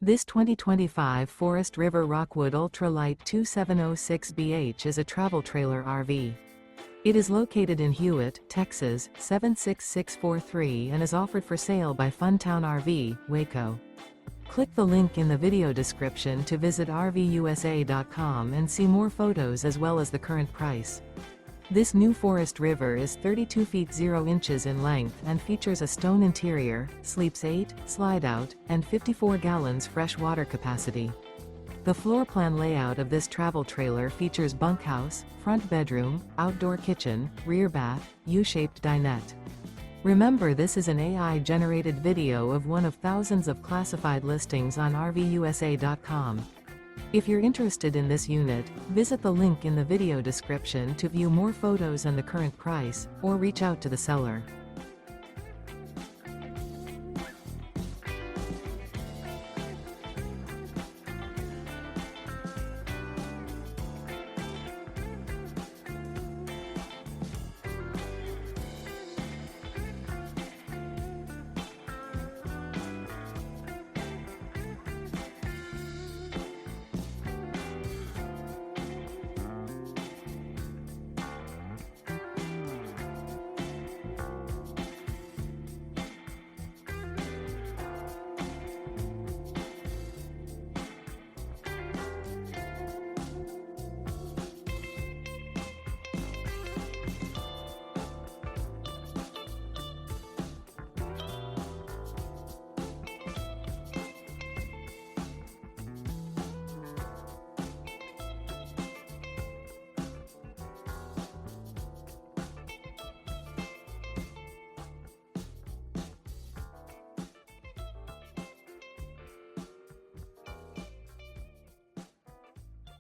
This 2025 Forest River Rockwood Ultra Lite 2706BH is a travel trailer RV. It is located in Hewitt, Texas, 76643 and is offered for sale by Funtown RV, Waco. Click the link in the video description to visit RVUSA.com and see more photos as well as the current price. This new Forest River is 32 feet 0 inches in length and features a stone interior, sleeps 8, slide-out, and 54 gallons fresh water capacity. The floor plan layout of this travel trailer features bunkhouse, front bedroom, outdoor kitchen, rear bath, U-shaped dinette. Remember, this is an AI-generated video of one of thousands of classified listings on RVUSA.com. If you're interested in this unit, visit the link in the video description to view more photos and the current price, or reach out to the seller.